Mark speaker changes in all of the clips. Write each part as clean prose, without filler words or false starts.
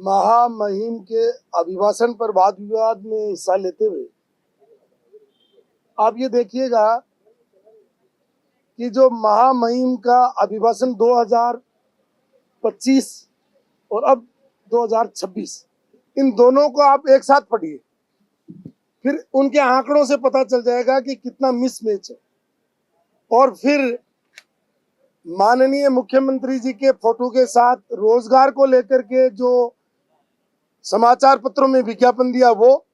Speaker 1: महामहिम के अभिभाषण पर वाद विवाद में हिस्सा लेते हुए आप ये देखिएगा कि जो महामहिम का अभिभाषण 2025 और अब 2026 इन दोनों को आप एक साथ पढ़िए, फिर उनके आंकड़ों से पता चल जाएगा कि कितना मिसमैच है। और फिर माननीय मुख्यमंत्री जी के फोटो के साथ रोजगार को लेकर के जो समाचार पत्रों में विज्ञापन दिया, वो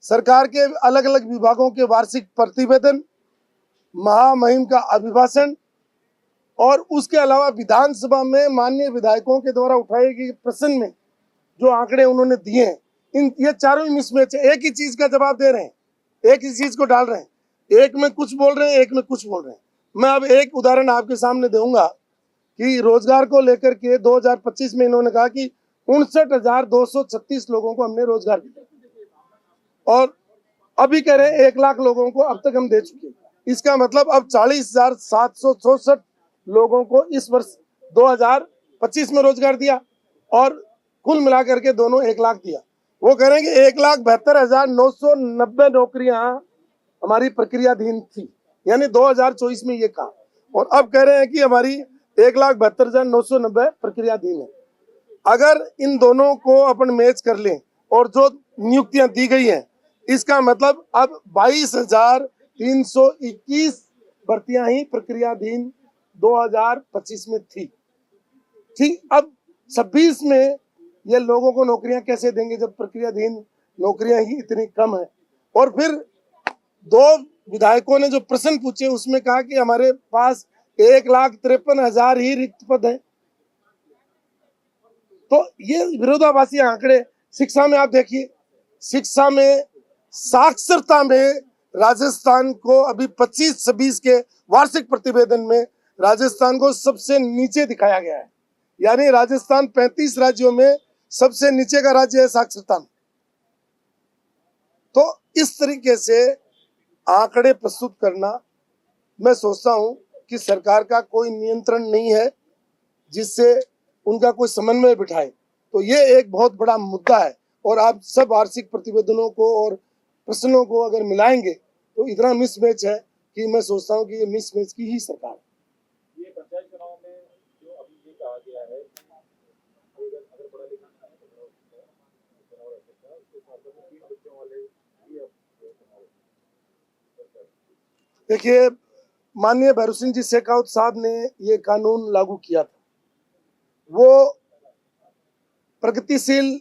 Speaker 1: सरकार के अलग अलग विभागों के वार्षिक प्रतिवेदन, महामहिम का अभिभाषण और उसके अलावा विधानसभा में माननीय विधायकों के द्वारा उठाए गए प्रश्न में जो आंकड़े उन्होंने दिए हैं, ये चारों ही मिसमैच है। एक ही चीज का जवाब दे रहे हैं, एक ही चीज को डाल रहे हैं, एक में कुछ बोल रहे हैं, एक में कुछ बोल रहे हैं। मैं अब एक उदाहरण आपके सामने दूंगा कि रोजगार को लेकर के 2025 में इन्होंने कहा कि 59,236 लोगों को हमने रोजगार दिया और अभी कह रहे हैं 1 लाख लोगों को अब तक हम दे चुके हैं। इसका मतलब अब 40,764 लोगों को इस वर्ष 2025 में रोजगार दिया और कुल मिलाकर के दोनों 1 लाख दिया। वो कह रहे हैं कि 1,72,990 नौकरियां हमारी प्रक्रियाधीन थी, यानी 2024 में ये कहा, और अब कह रहे हैं कि हमारी 1,72,990 प्रक्रियाधीन है। अगर इन दोनों को अपन मैच कर लें और जो नियुक्तियां दी गई हैं, इसका मतलब अब 22,321 भर्तियां ही प्रक्रियाधीन 2025 में थी। ठीक, अब 26 में ये लोगों को नौकरियां कैसे देंगे जब प्रक्रियाधीन नौकरियां ही इतनी कम है। और फिर 2 विधायकों ने जो प्रश्न पूछे उसमें कहा कि हमारे पास 1,53,000 ही रिक्त पद है। तो ये विरोधाभासी आंकड़े। शिक्षा में आप देखिए, शिक्षा में साक्षरता में राजस्थान को अभी 25-26 के वार्षिक प्रतिवेदन में राजस्थान को सबसे नीचे दिखाया गया है, यानी राजस्थान 35 राज्यों में सबसे नीचे का राज्य है साक्षरता में। तो इस तरीके से आंकड़े प्रस्तुत करना, मैं सोचता हूं कि सरकार का कोई नियंत्रण नहीं है जिससे उनका कोई समन्वय बिठाए। तो ये एक बहुत बड़ा मुद्दा है और आप सब वार्षिक प्रतिवेदनों को और प्रश्नों को अगर मिलाएंगे तो इतना मिसमैच है कि मैं सोचता हूं कि ये मिसमैच की ही सरकार है।
Speaker 2: ये पंचायत चुनाव में जो अभी ये कहा गया है अगर पढ़ा लिखा नहीं है तो चुनाव रह सकता है, उसके साथ में 3 बच्चों वाले भी अब चुनाव।
Speaker 1: देखिए, माननीय भैरव सिंह जी शेखावत साहब ने ये कानून लागू किया था। वो प्रगतिशील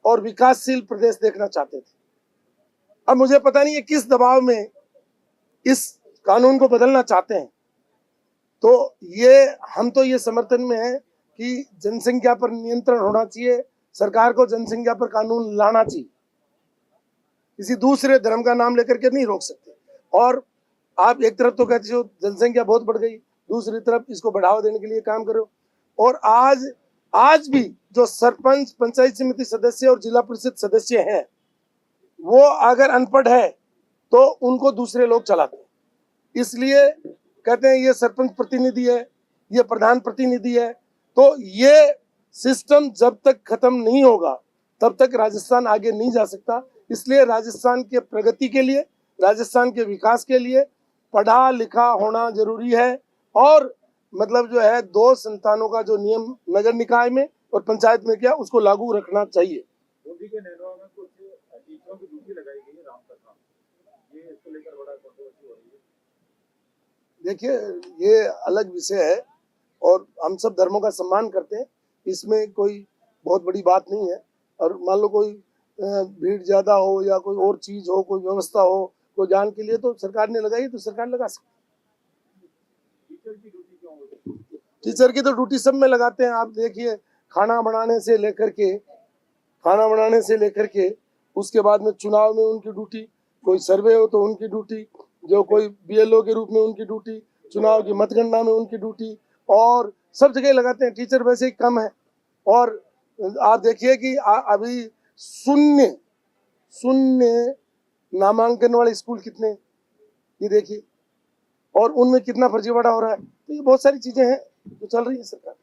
Speaker 1: और विकासशील प्रदेश देखना चाहते थे। अब मुझे पता नहीं है किस दबाव में इस कानून को बदलना चाहते हैं। तो हम तो ये समर्थन में है कि जनसंख्या पर नियंत्रण होना चाहिए, सरकार को जनसंख्या पर कानून लाना चाहिए, किसी दूसरे धर्म का नाम लेकर के नहीं रोक सकते। और आप एक तरफ तो कहते हो जनसंख्या बहुत बढ़ गई, दूसरी तरफ इसको बढ़ावा देने के लिए काम करो। और आज भी जो सरपंच, पंचायत समिति सदस्य और जिला परिषद सदस्य हैं, वो अगर अनपढ़ है तो उनको दूसरे लोग चलाते हैं। इसलिए कहते हैं ये सरपंच प्रतिनिधि है, ये प्रधान प्रतिनिधि है। तो ये सिस्टम जब तक खत्म नहीं होगा तब तक राजस्थान आगे नहीं जा सकता। इसलिए राजस्थान के प्रगति के लिए, राजस्थान के विकास के लिए पढ़ा लिखा होना जरूरी है। और मतलब जो है 2 संतानों का जो नियम नगर निकाय में और पंचायत में किया, उसको लागू रखना चाहिए।
Speaker 2: मोदी के नेतृत्व में कुछ टीचरों की ड्यूटी लगाई गई है राम कथा, ये इसको लेकर बड़ा कंट्रोवर्सी हो रही है।
Speaker 1: देखिए, ये अलग विषय है और हम सब धर्मों का सम्मान करते हैं, इसमें कोई बहुत बड़ी बात नहीं है। और मान लो कोई भीड़ ज्यादा हो या कोई और चीज हो, कोई व्यवस्था हो, कोई जान के लिए, तो सरकार ने लगाई तो सरकार लगा सकती।
Speaker 2: टीचर की ड्यूटी क्यों होती है?
Speaker 1: टीचर की तो ड्यूटी सब में लगाते हैं। आप देखिए, खाना बनाने से लेकर के उसके बाद में चुनाव में उनकी ड्यूटी, कोई सर्वे हो तो उनकी ड्यूटी, जो कोई BLO के रूप में उनकी ड्यूटी, चुनाव की मतगणना में उनकी ड्यूटी, और सब जगह लगाते हैं। टीचर वैसे ही कम है। और आप देखिए कि अभी शून्य नामांकन वाले स्कूल कितने, ये देखिए, और उनमें कितना फर्जीवाड़ा हो रहा है। तो ये बहुत सारी चीजें हैं जो चल रही है सरकार।